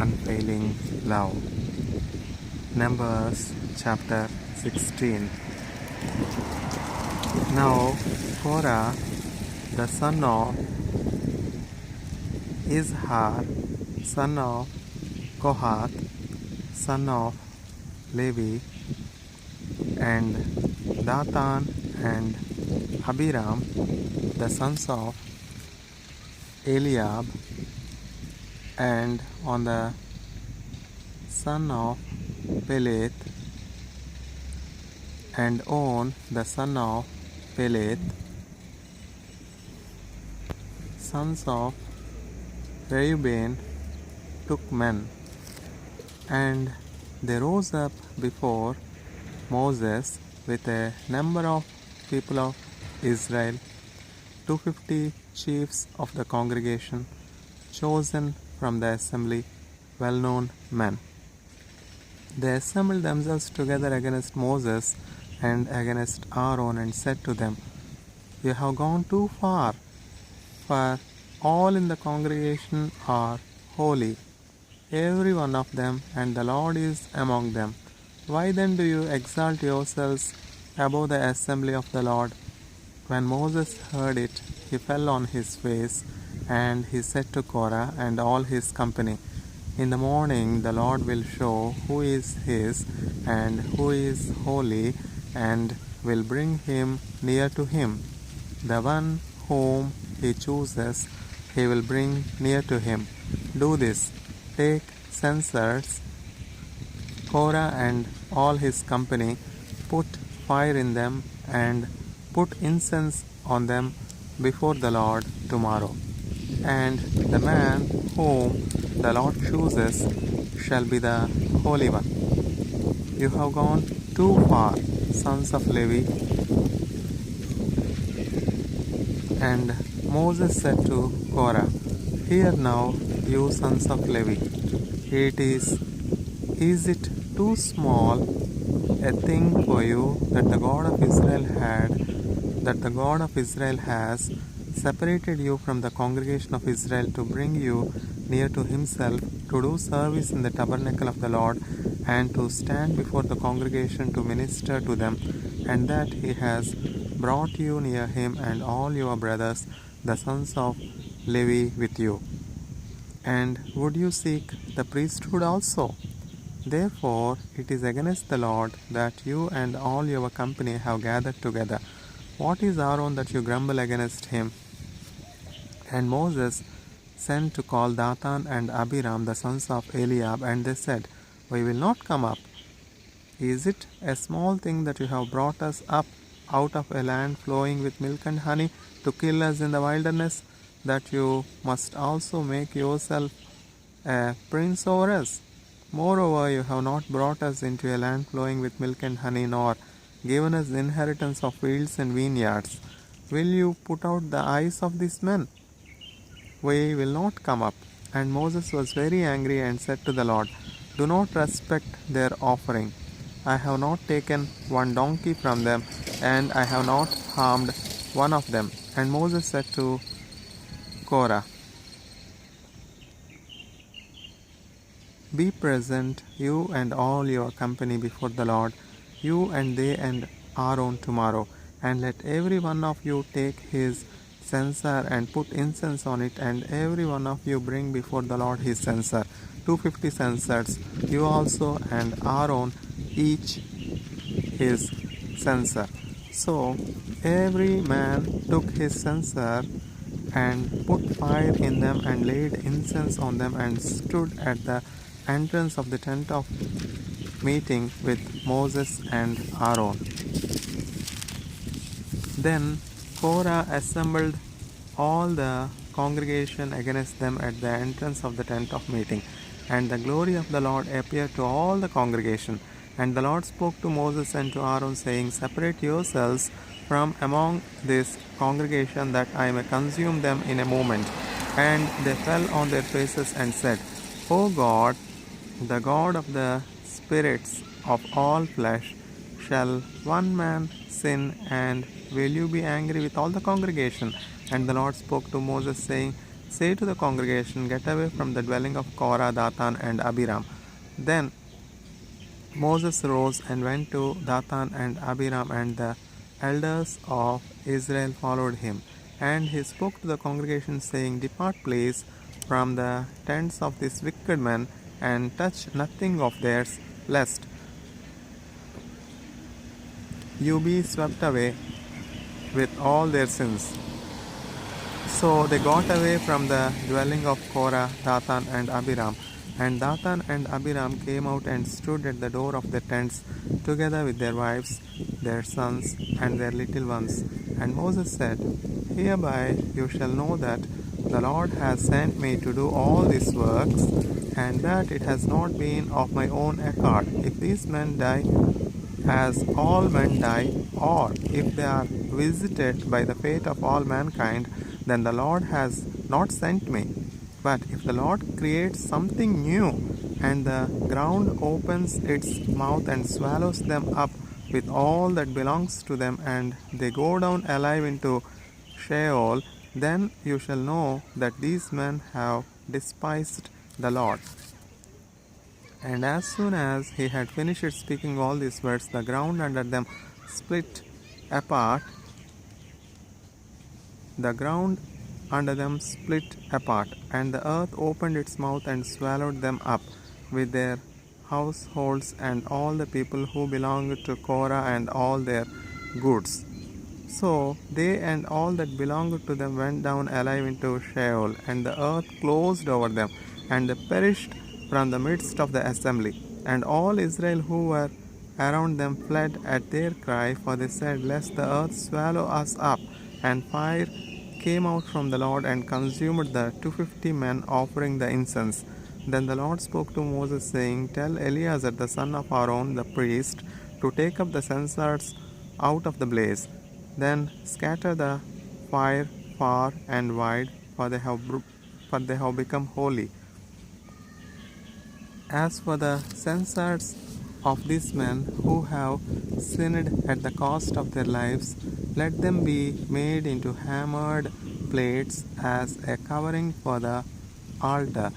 unfailing love. Numbers chapter 16. Now Korah, the son of Izhar, son of Kohath, son of Levi, and Dathan and Abiram, the sons of Eliab, and on the son of Peleth, and On, the son of Peleth, sons of Reuben, took men, and they rose up before Moses with a number of people of Israel, 250 chiefs of the congregation, chosen from the assembly, well-known men. They assembled themselves together against Moses and against Aharon and said to them, "You have gone too far, for all in the congregation are holy, every one of them, and the Lord is among them. Why then do you exalt yourselves above the assembly of the Lord?" When Moses heard it, he fell on his face, and he said to Korah and all his company, "In the morning the Lord will show who is his and who is holy, and will bring him near to him. The one whom he chooses, he will bring near to him. Do this, take censers." Korah and all his company put fire in them and put incense on them before the Lord tomorrow. And the man whom the Lord chooses shall be the Holy One. You have gone too far, sons of Levi. And Moses said to Korah, "Hear now, you sons of Levi, is it too small a thing for you that the God of Israel has separated you from the congregation of Israel to bring you near to himself, to do service in the tabernacle of the Lord, and to stand before the congregation to minister to them, and that he has brought you near him and all your brothers, the sons of Levi, with you. And would you seek the priesthood also? Therefore it is against the Lord that you and all your company have gathered together. What is Aharon that you grumble against him?" And Moses sent to call Dathan and Abiram, the sons of Eliab, and they said, "We will not come up. Is it a small thing that you have brought us up out of a land flowing with milk and honey to kill us in the wilderness, that you must also make yourself a prince over us? Moreover, you have not brought us into a land flowing with milk and honey, nor given us the inheritance of fields and vineyards. Will you put out the eyes of these men? We will not come up." And Moses was very angry and said to the Lord, "Do not respect their offering. I have not taken one donkey from them, and I have not harmed one of them." And Moses said to Korah, "Be present, you and all your company, before the Lord, you and they and Aharon tomorrow, and let every one of you take his censer and put incense on it, and every one of you bring before the Lord his censer, 250 censers, you also and Aharon, each his censer." So every man took his censer and put fire in them and laid incense on them and stood at the entrance of the tent of meeting with Moses and Aharon. Then Korah assembled all the congregation against them at the entrance of the tent of meeting, and the glory of the Lord appeared to all the congregation. And the Lord spoke to Moses and to Aharon, saying, "Separate yourselves from among this congregation, that I may consume them in a moment." And they fell on their faces and said, "O God, the God of the spirits of all flesh, shall one man sin, and will you be angry with all the congregation?" And the Lord spoke to Moses, saying, Say to the congregation, get away from the dwelling of Korah, Dathan, and Abiram. Then Moses rose and went to Dathan and Abiram, and the elders of Israel followed him. And he spoke to the congregation, saying, depart, please, from the tents of these wicked men, and touch nothing of theirs, lest you be swept away with all their sins. So they got away from the dwelling of Korah, Dathan, and Abiram. And Dathan and Abiram came out and stood at the door of their tents, together with their wives, their sons, and their little ones. And Moses said, hereby you shall know that the Lord has sent me to do all these works, and that it has not been of my own accord. If these men die, as all men die, or if they are visited by the fate of all mankind, then the Lord has not sent me. But if the Lord creates something new, and the ground opens its mouth and swallows them up with all that belongs to them, and they go down alive into Sheol, then you shall know that these men have despised the Lord. And as soon as he had finished speaking all these words, the ground under them split apart. The ground under them split apart, and the earth opened its mouth and swallowed them up, with their households and all the people who belonged to Korah and all their goods. So they and all that belonged to them went down alive into Sheol, and the earth closed over them, and they perished from the midst of the assembly. And all Israel who were around them fled at their cry, for they said, lest the earth swallow us up. And fire came out from the Lord and consumed the 250 men offering the incense. Then the Lord spoke to Moses, saying, tell Eleazar the son of Aharon the priest to take up the censers out of the blaze. Then scatter the fire far and wide, for they have become holy. As for the censers of these men who have sinned at the cost of their lives, let them be made into hammered plates as a covering for the altar,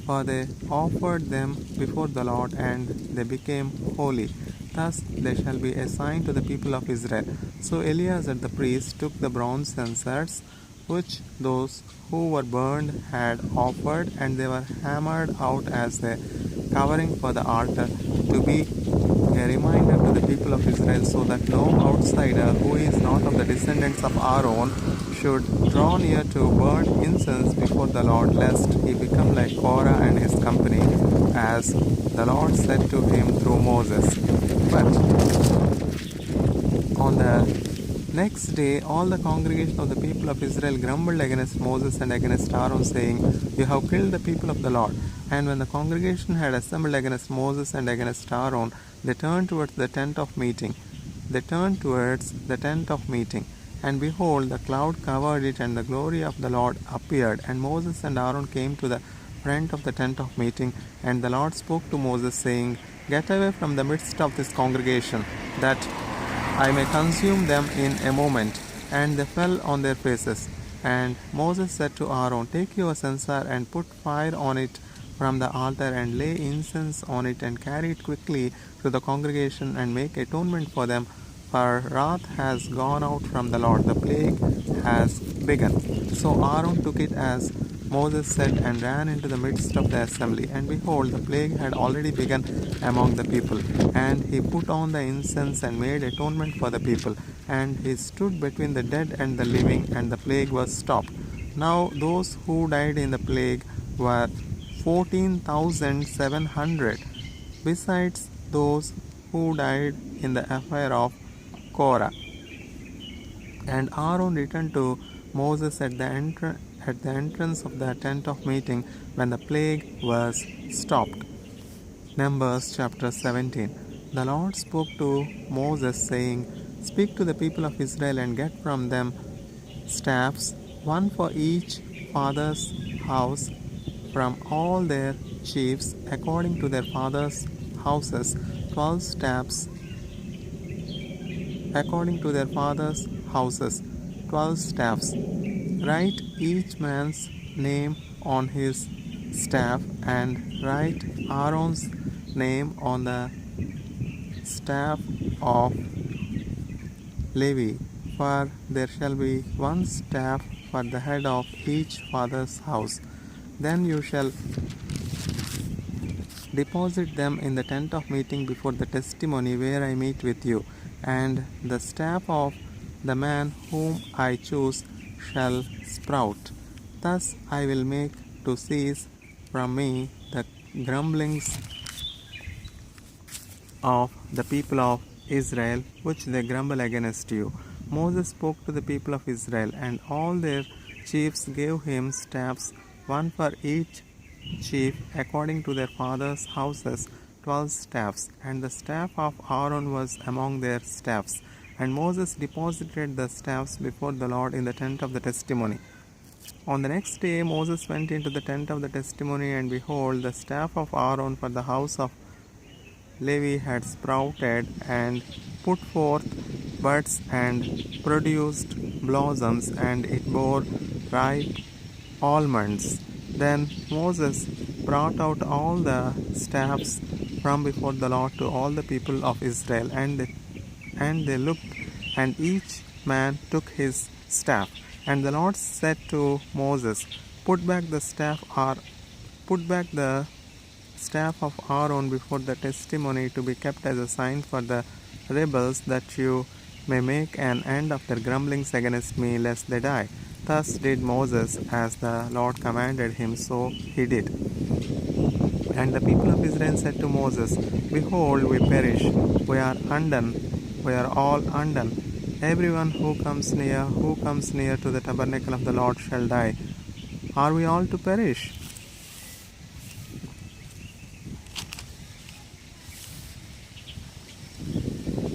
for they offered them before the Lord, and they became holy. Thus they shall be a sign to the people of Israel. So Eleazar the priest took the bronze censers, which those who were burned had offered, and they were hammered out as a covering for the altar, to be a reminder to the people of Israel, so that no outsider who is not of the descendants of Aharon should draw near to burn incense before the Lord, lest he become like Korah and his company, as the Lord said to him through Moses. But on the next day, all the congregation of the people of Israel grumbled against Moses and against Aaron, saying, you have killed the people of the Lord. And when the congregation had assembled against Moses and against Aaron, they turned towards the tent of meeting. And behold, the cloud covered it, and the glory of the Lord appeared. And Moses and Aaron came to the front of the tent of meeting. And the Lord spoke to Moses, saying, get away from the midst of this congregation, that I may consume them in a moment. And they fell on their faces. And Moses said to Aaron, take your censer and put fire on it from the altar, and lay incense on it, and carry it quickly to the congregation, and make atonement for them, for wrath has gone out from the Lord, the plague has begun. So Aaron took it as Moses said, and ran into the midst of the assembly. And behold, the plague had already begun among the people. And he put on the incense and made atonement for the people. And he stood between the dead and the living, and the plague was stopped. Now those who died in the plague were 14,700, besides those who died in the affair of Korah. And Aaron returned to Moses at the entrance of the tent of meeting, when the plague was stopped. Numbers chapter 17. The Lord spoke to Moses, saying, speak to the people of Israel, and get from them staffs, one for each father's house, from all their chiefs, according to their fathers' houses, 12 staffs, according to their fathers' houses, 12 staffs. Write each man's name on his staff, and write Aaron's name on the staff of Levi, for there shall be one staff for the head of each father's house. Then you shall deposit them in the tent of meeting before the testimony where I meet with you, and the staff of the man whom I choose shall sprout. Thus I will make to cease from me the grumblings of the people of Israel, which they grumble against you. Moses spoke to the people of Israel, and all their chiefs gave him staffs, one for each chief, according to their fathers' houses, 12 staffs, and the staff of Aharon was among their staffs. And Moses deposited the staffs before the Lord in the tent of the testimony. On the next day Moses went into the tent of the testimony, and behold, the staff of Aharon for the house of Levi had sprouted and put forth buds and produced blossoms, and it bore ripe almonds. Then Moses brought out all the staffs from before the Lord to all the people of Israel, and they looked, and each man took his staff. And the Lord said to Moses, Put back the staff of Aaron before the testimony, to be kept as a sign for the rebels, that you may make an end of their grumblings against me, lest they die. Thus did Moses as the Lord commanded him, so he did. And the people of Israel said to Moses, Behold, we perish, we are undone, we are all undone. Everyone who comes near to the tabernacle of the Lord shall die. Are we all to perish?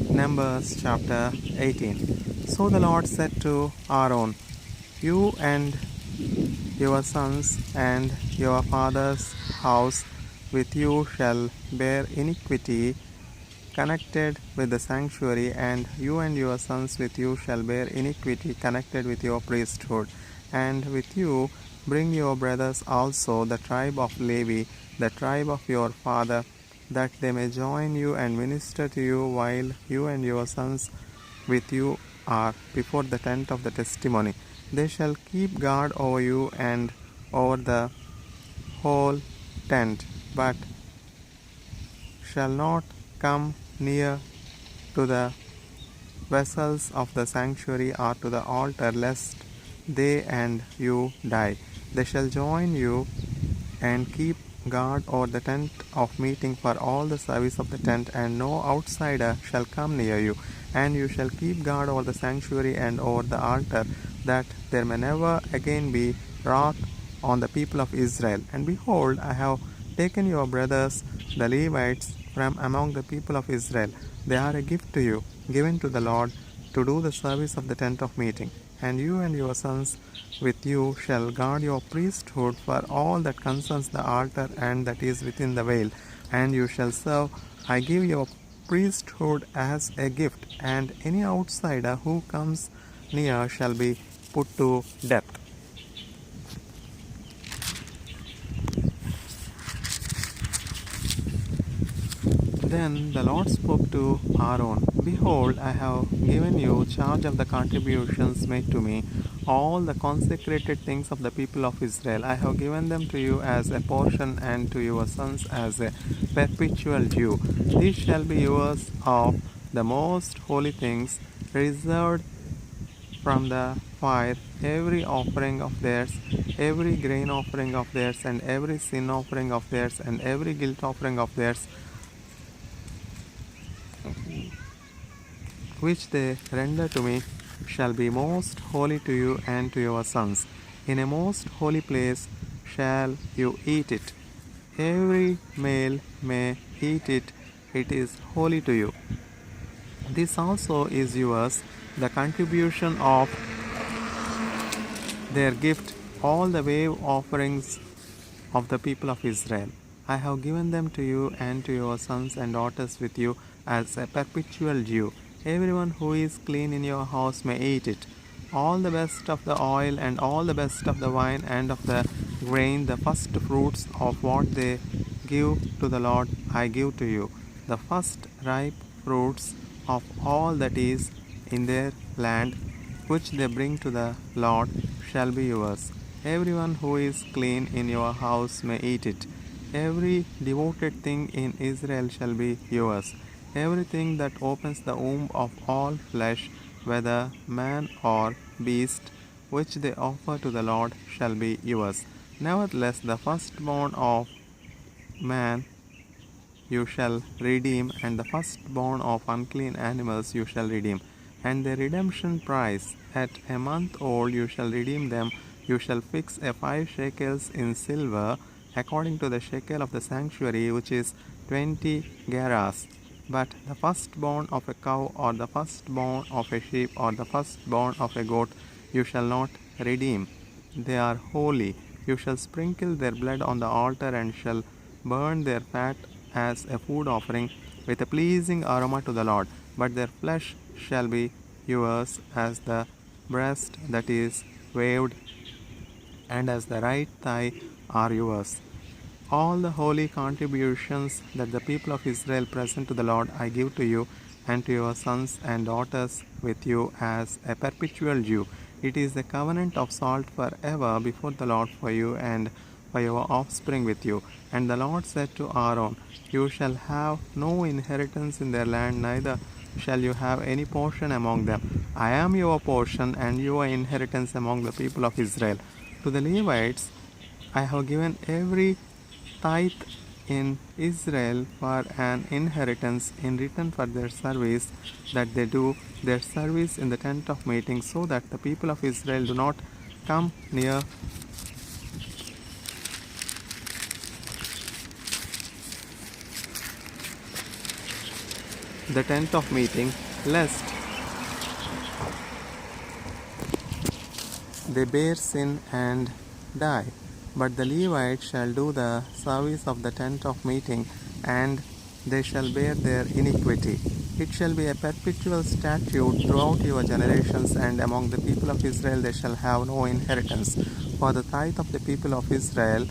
Numbers chapter 18. So the Lord said to Aaron, You and your sons and your father's house with you shall bear iniquity connected with the sanctuary, and you and your sons with you shall bear iniquity connected with your priesthood. And with you bring your brothers also, the tribe of Levi, the tribe of your father, that they may join you and minister to you while you and your sons with you are before the tent of the testimony. They shall keep guard over you and over the whole tent, but shall not come near to the vessels of the sanctuary or to the altar, lest they and you die. They shall join you and keep guard over the tent of meeting for all the service of the tent, and no outsider shall come near you. And you shall keep guard over the sanctuary and over the altar, that there may never again be wrath on the people of Israel. And behold, I have taken your brothers, the Levites, from among the people of Israel. They are a gift to you, given to the Lord, to do the service of the tent of meeting. And you and your sons with you shall guard your priesthood for all that concerns the altar and that is within the veil. And you shall serve. I give your priesthood as a gift, and any outsider who comes near shall be put to death. Then the Lord spoke to Aharon, Behold, I have given you charge of the contributions made to me, all the consecrated things of the people of Israel. I have given them to you as a portion, and to your sons as a perpetual due. These shall be yours of the most holy things, reserved from the fire, every offering of theirs, every grain offering of theirs, and every sin offering of theirs, and every guilt offering of theirs, which they render to me, shall be most holy to you and to your sons. In a most holy place shall you eat it. Every male may eat it, it is holy to you. This also is yours, the contribution of their gift, all the wave offerings of the people of Israel. I have given them to you and to your sons and daughters with you as a perpetual due. Everyone who is clean in your house may eat it. all the best of the oil and all the best of the wine and of the grain, the first fruits of what they give to the Lord, I give to you. The first ripe fruits of all that is in their land, which they bring to the Lord, shall be yours. Everyone who is clean in your house may eat it. Every devoted thing in Israel shall be yours. Everything that opens the womb of all flesh, whether man or beast, which they offer to the Lord, shall be yours. Nevertheless, the firstborn of man you shall redeem, and the firstborn of unclean animals you shall redeem. And the redemption price, at a month old you shall redeem them. You shall fix 5 shekels in silver, according to the shekel of the sanctuary, which is 20 gerahs. But the firstborn of a cow, or the firstborn of a sheep, or the firstborn of a goat, you shall not redeem. They are holy. You shall sprinkle their blood on the altar, and shall burn their fat as a food offering with a pleasing aroma to the Lord. But their flesh shall be yours, as the breast that is waved, and as the right thigh are yours. All the holy contributions that the people of Israel present to the Lord I give to you and to your sons and daughters with you as a perpetual due. It is the covenant of salt forever before the Lord for you and for your offspring with you. And the Lord said to Aaron, You shall have no inheritance in their land, neither shall you have any portion among them. I am your portion and your inheritance among the people of Israel. To the Levites I have given every tithe in Israel for an inheritance in return for their service that they do, their service in the tent of meeting, so that the people of Israel do not come near the tent of meeting, lest they bear sin and die. But the Levites shall do the service of the tent of meeting, and they shall bear their iniquity. It shall be a perpetual statute throughout your generations, and among the people of Israel they shall have no inheritance. For the tithe of the people of Israel,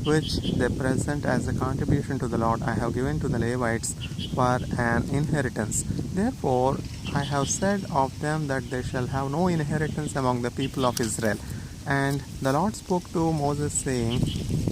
which they present as a contribution to the Lord, I have given to the Levites for an inheritance. Therefore I have said of them that they shall have no inheritance among the people of Israel. And the Lord spoke to Moses, saying,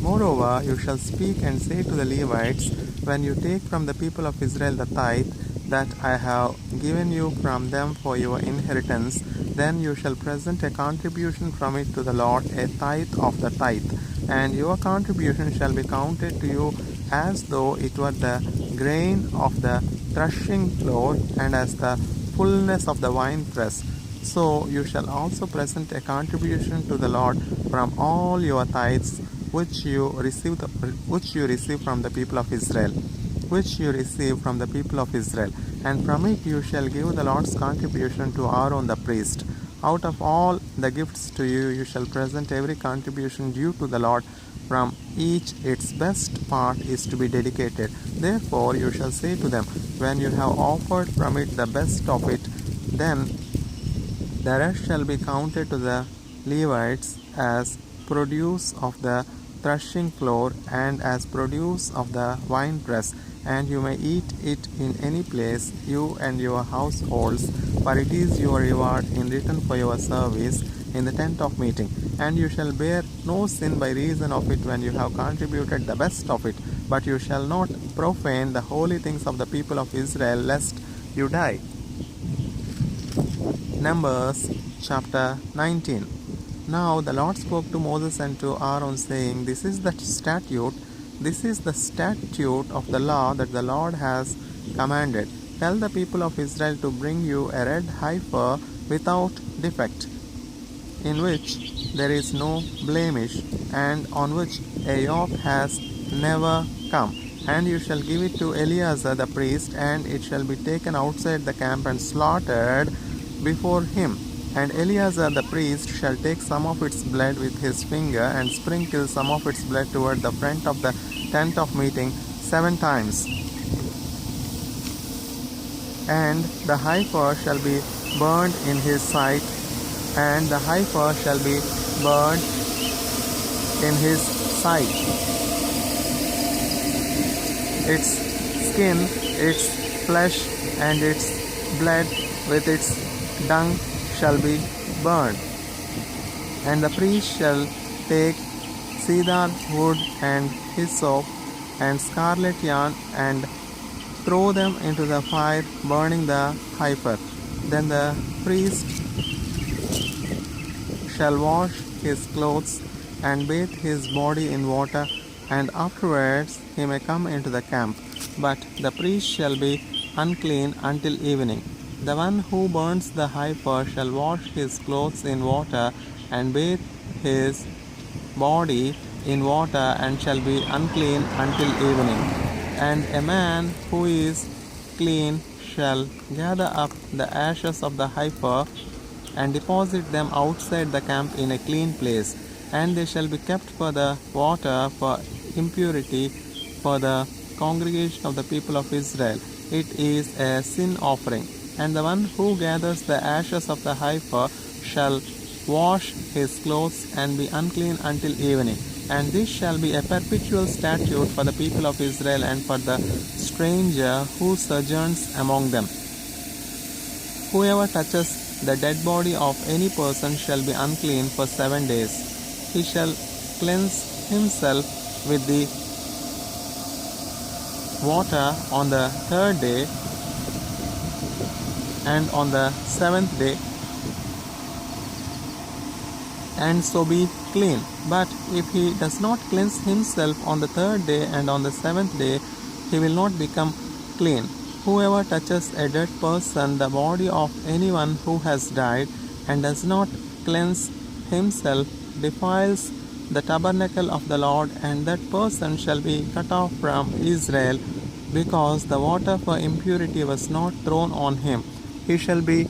Moreover, you shall speak and say to the Levites, when you take from the people of Israel the tithe that I have given you from them for your inheritance, then you shall present a contribution from it to the Lord, a tithe of the tithe. And your contribution shall be counted to you as though it were the grain of the threshing floor, and as the fullness of the winepress. So you shall also present a contribution to the Lord from all your tithes which you receive from the people of Israel, and from it you shall give the Lord's contribution to Aaron the priest. Out of all the gifts to you, you shall present every contribution due to the Lord. From each its best part is to be dedicated. Therefore you shall say to them, when you have offered from it the best of it, then the rest shall be counted to the Levites as produce of the threshing floor and as produce of the winepress, and you may eat it in any place, you and your households, for it is your reward in return for your service in the tent of meeting. And you shall bear no sin by reason of it when you have contributed the best of it, but you shall not profane the holy things of the people of Israel, lest you die. Numbers chapter 19. Now the Lord spoke to Moses and to Aaron, saying, This is the statute of the law that the Lord has commanded. Tell the people of Israel to bring you a red heifer without defect, in which there is no blemish, and on which a yoke has never come. And you shall give it to Eleazar the priest, and it shall be taken outside the camp and slaughtered before him. And Eleazar the priest shall take some of its blood with his finger, and sprinkle some of its blood toward the front of the tent of meeting 7 times. And the heifer shall be burned in his sight and the heifer shall be burned in his sight. Its skin, its flesh, and its blood with its dung shall be burned. And the priest shall take cedar wood and hyssop and scarlet yarn and throw them into the fire, burning the heifer. Then the priest shall wash his clothes and bathe his body in water, and afterwards he may come into the camp. But the priest shall be unclean until evening. The one who burns the heifer shall wash his clothes in water and bathe his body in water, and shall be unclean until evening. And a man who is clean shall gather up the ashes of the heifer and deposit them outside the camp in a clean place, and they shall be kept for the water for impurity for the congregation of the people of Israel. It is a sin offering. And the one who gathers the ashes of the heifer shall wash his clothes and be unclean until evening. And this shall be a perpetual statute for the people of Israel and for the stranger who sojourns among them. Whoever touches the dead body of any person shall be unclean for 7 days. He shall cleanse himself with the water on the 3rd day, and on the 7th day, and so be clean. But if he does not cleanse himself on the 3rd day and on the 7th day, he will not become clean. Whoever touches a dead person, the body of anyone who has died, and does not cleanse himself, defiles the tabernacle of the Lord, and that person shall be cut off from Israel, because the water for impurity was not thrown on him. He shall be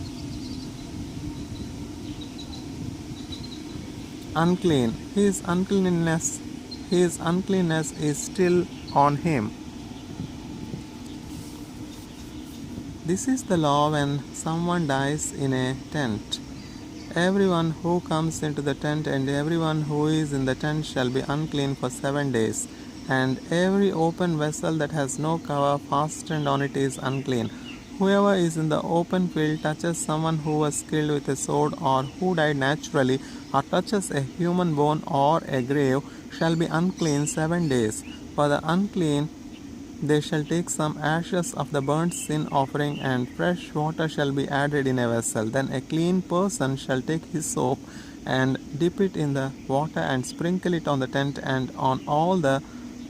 unclean. His uncleanness is still on him. This is the law when someone dies in a tent. Everyone who comes into the tent and everyone who is in the tent shall be unclean for 7 days. And every open vessel that has no cover fastened on it is unclean. Whoever is in the open field touches someone who was killed with a sword or who died naturally, or touches a human bone or a grave, shall be unclean 7 days. For the unclean they shall take some ashes of the burnt sin offering, and fresh water shall be added in a vessel. Then a clean person shall take his soap and dip it in the water and sprinkle it on the tent and on all the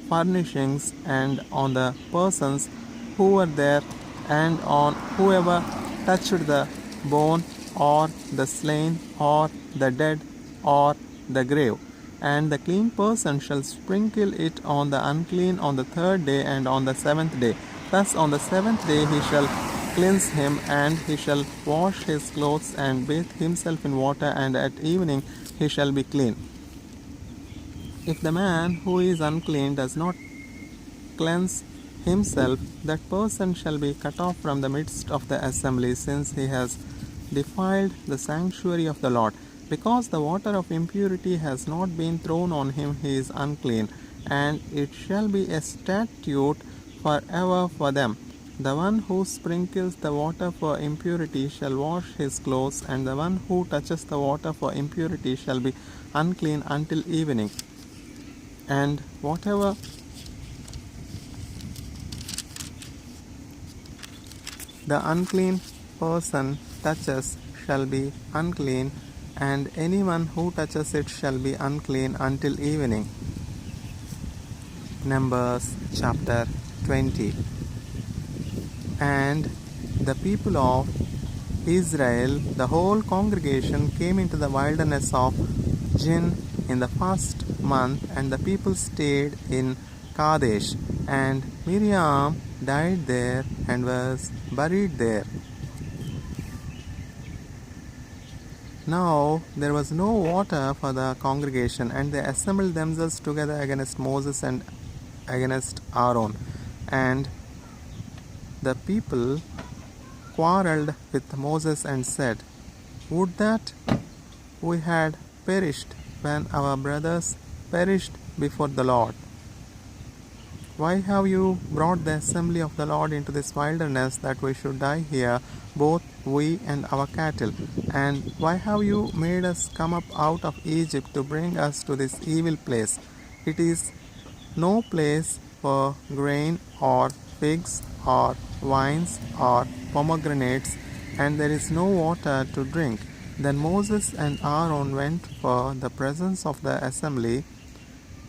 furnishings and on the persons who were there, and on whoever touched the bone or the slain or the dead or the grave. And the clean person shall sprinkle it on the unclean on the 3rd day and on the 7th day. Thus on the 7th day he shall cleanse him, and he shall wash his clothes and bathe himself in water, and at evening he shall be clean. If the man who is unclean does not cleanse himself, that person shall be cut off from the midst of the assembly, since he has defiled the sanctuary of the Lord. Because the water of impurity has not been thrown on him, he is unclean, and it shall be a statute forever for them. The one who sprinkles the water for impurity shall wash his clothes, and the one who touches the water for impurity shall be unclean until evening. And whatever the unclean person touches shall be unclean, and anyone who touches it shall be unclean until evening. Numbers chapter 20. And the people of Israel, the whole congregation, came into the wilderness of Jin in the first month, and the people stayed in Kadesh. And Miriyam died there and was buried there. Now there was no water for the congregation, and they assembled themselves together against Moses and against Aharon. And the people quarreled with Moses and said, "Would that we had perished when our brothers perished before the Lord. Why have you brought the assembly of the Lord into this wilderness that we should die here, both we and our cattle? And why have you made us come up out of Egypt to bring us to this evil place? It is no place for grain or figs or wines or pomegranates, and there is no water to drink. Then Moses and Aaron went for the presence of the assembly.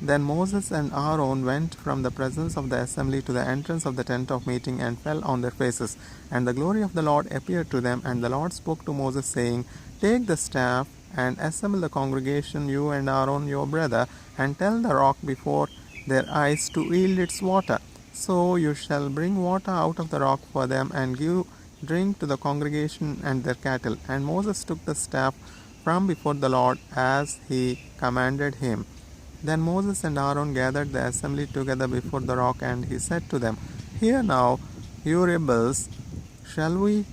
Then Moses and Aharon went from the presence of the assembly to the entrance of the tent of meeting and fell on their faces. And the glory of the Lord appeared to them, and the Lord spoke to Moses, saying, Take the staff and assemble the congregation, you and Aaron your brother, and tell the rock before their eyes to yield its water. So you shall bring water out of the rock for them, and give drink to the congregation and their cattle. And Moses took the staff from before the Lord as he commanded him. Then Moses and Aaron gathered the assembly together before the rock, and he said to them, Hear now, you rebels, shall we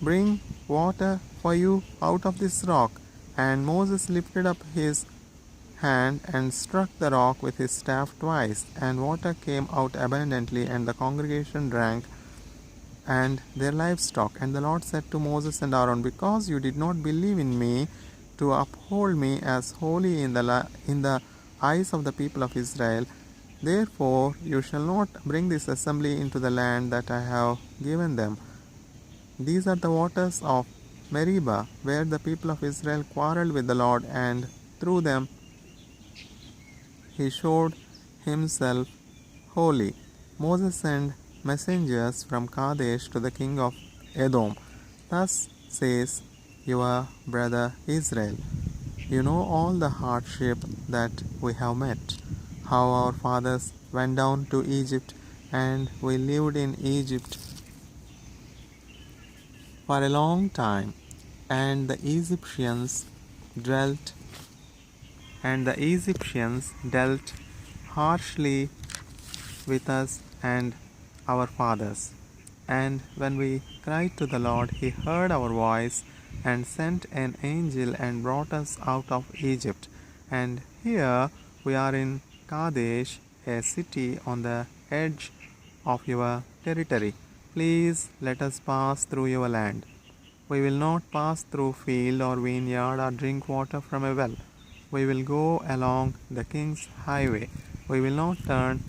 bring water for you out of this rock? And Moses lifted up his hand and struck the rock with his staff twice, and water came out abundantly, and the congregation drank, and their livestock. And the Lord said to Moses and Aaron, Because you did not believe in me to uphold me as holy in the eyes of the people of Israel, therefore you shall not bring this assembly into the land that I have given them. These are the waters of Meribah, where the people of Israel quarreled with the Lord, and through them he showed himself holy. Moses sent messengers from Kadesh to the king of Edom. Thus says your brother Israel, You know all the hardship that we have met, how our fathers went down to Egypt, and we lived in Egypt for a long time, and the Egyptians dealt harshly with us and our fathers. And when we cried to the Lord, he heard our voice and sent an angel and brought us out of Egypt. And here we are in Kadesh, a city on the edge of your territory. Please let us pass through your land. We will not pass through field or vineyard or drink water from a well. We will go along the king's highway. We will not turn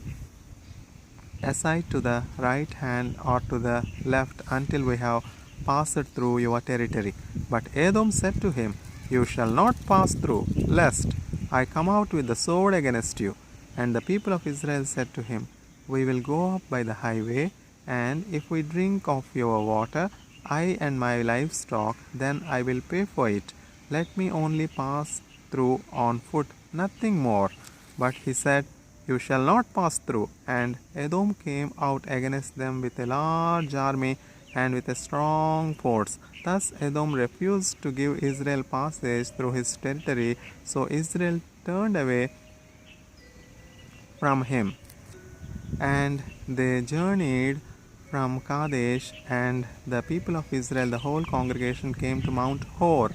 aside to the right hand or to the left until we have passed through your territory. But Edom said to him, You shall not pass through, lest I come out with the sword against you. And the people of Israel said to him, We will go up by the highway, and if we drink of your water, I and my livestock, then I will pay for it. Let me only pass through on foot, nothing more. But he said, You shall not pass through. And Edom came out against them with a large army and with a strong force. Thus Edom refused to give Israel passage through his territory, so Israel turned away from him. And they journeyed from Kadesh, and the people of Israel, the whole congregation, came to Mount Hor.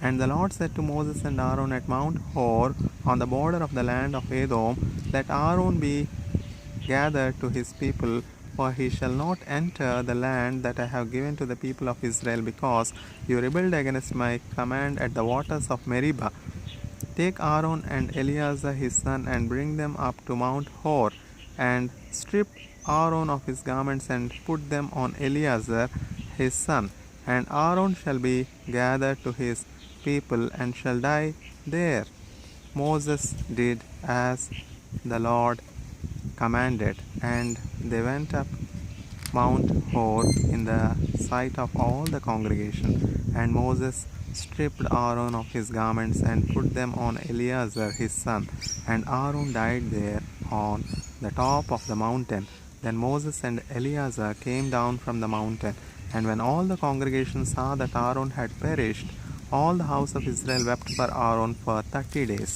And the Lord said to Moses and Aaron at Mount Hor, on the border of the land of Edom, Let Aaron be gathered to his people, for he shall not enter the land that I have given to the people of Israel, because you rebelled against my command at the waters of Meribah. Take Aaron and Eleazar his son, and bring them up to Mount Hor, and strip Aaron of his garments, and put them on Eleazar his son. And Aaron shall be gathered to his people, and shall die there. Moses did as the Lord commanded, and they went up Mount Hor in the sight of all the congregation. And Moses stripped Aaron of his garments and put them on Eleazar his son, and Aaron died there on the top of the mountain. Then Moses and Eleazar came down from the mountain, and when all the congregation saw that Aaron had perished, all the house of Israel wept for Aaron for 30 days.